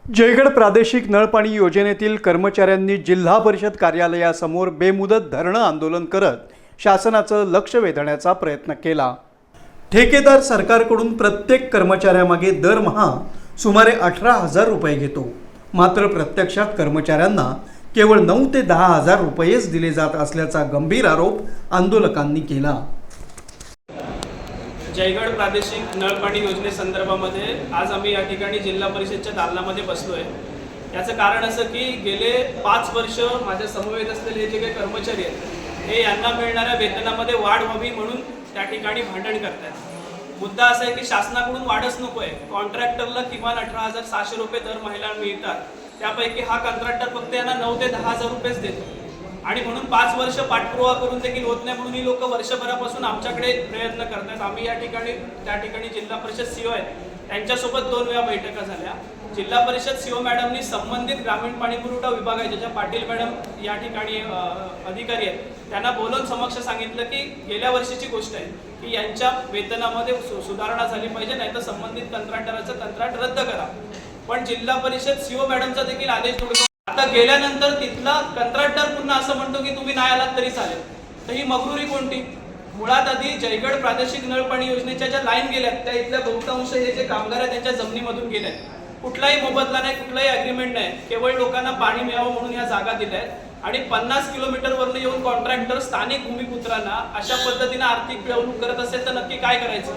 जयगड प्रादेशिक नळपाणी योजनेतील कर्मचाऱ्यांनी जिल्हा परिषद कार्यालयासमोर बेमुदत धरणं आंदोलन करत शासनाचं लक्ष वेधण्याचा प्रयत्न केला। ठेकेदार सरकारकडून प्रत्येक कर्मचाऱ्यामागे दरमहा सुमारे 18,000 रुपये घेतो, मात्र प्रत्यक्षात कर्मचाऱ्यांना केवळ 9 ते 10,000 रुपयेच दिले जात असल्याचा गंभीर आरोप आंदोलकांनी केला। जयगड प्रादेशिक नळपाणी योजनेसंदर्भामध्ये आज आम्ही या ठिकाणी जिल्हा परिषदच्या दालनामध्ये बसलोय। याचं कारण असं की गेले 5 वर्ष माझ्या समवेत असलेले हे जे काही कर्मचारी आहेत हे यांना मिळणाऱ्या वेतनामध्ये वाढ व्हावी म्हणून त्या ठिकाणी भांडण करतात। मुद्दा असा आहे की शासनाकडून वाढच नको आहे। कॉन्ट्रॅक्टरला किमान 18,600 रुपये दर महिना मिळतात, त्यापैकी हा कॉन्ट्रॅक्टर फक्त यांना 9 ते 10,000 रुपयेच देतो आणि म्हणून 5 वर्ष पाठपुरावा करून देखील होत नाही म्हणून ही लोक वर्षभरापासून आमच्याकडे प्रयत्न करतात। आम्ही त्या ठिकाणी जिल्हा परिषद सीओ आहेत त्यांच्यासोबत 2 वेळा बैठका झाल्या। जिल्हा परिषद सीओ मॅडमनी संबंधित ग्रामीण पाणी पुरवठा विभागाच्या ज्या पाटील मॅडम या ठिकाणी अधिकारी आहेत त्यांना बोलून समक्ष सांगितलं की गेल्या वर्षीची गोष्ट आहे की यांच्या वेतनामध्ये सुधारणा झाली पाहिजे, नाहीतर संबंधित कंत्राटदाराचं कंत्राट रद्द करा। पण जिल्हा परिषद सीओ मॅडमचा देखील आदेश दुर्गवला। आता गेल्यानंतर तिथला कंत्राटदार पुन्हा असं म्हणतो की तुम्ही नाही आलात तरी चालेल। तर ही मगरुरी कोणती? मुळात आधी जयगड प्रादेशिक नळपाणी योजनेच्या ज्या लाईन गेल्यात त्या इथल्या बहुतांश हे जे कामगार आहेत त्यांच्या जमिनीमधून गेल्यात। कुठलाही मोबदला नाही, कुठलाही अग्रीमेंट नाही, केवळ लोकांना पाणी मिळावं म्हणून ह्या जागा दिल्या आहेत आणि 50 किलोमीटरवरून येऊन कॉन्ट्रॅक्टर स्थानिक भूमिपुत्रांना अशा पद्धतीने आर्थिक पिळवणूक करत असेल तर नक्की काय करायचं?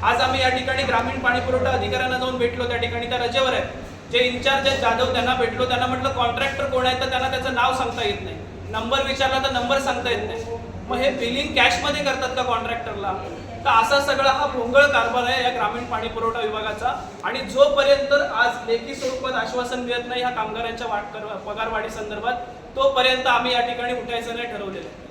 आज आम्ही या ठिकाणी ग्रामीण पाणी पुरवठा अधिकाऱ्यांना जाऊन भेटलो, त्या ठिकाणी त्या रजेवर आहेत। जे इन्चार्ज आहेत जाधव त्यांना भेटलो, त्यांना म्हटलं कॉन्ट्रॅक्टर कोण आहे तर त्यांना त्याचं नाव सांगता येत नाही, नंबर विचारला तर नंबर सांगता येत नाही। मग हे बिलिंग कॅशमध्ये करतात का कॉन्ट्रॅक्टरला? तर असा सगळा हा भोंगळ कारभार आहे या ग्रामीण पाणी पुरवठा विभागाचा आणि जोपर्यंत आज लेखी स्वरूपात आश्वासन मिळत नाही ह्या कामगारांच्या पगारवाढी संदर्भात तोपर्यंत आम्ही या ठिकाणी उठायचं नाही ठरवलेलं आहे।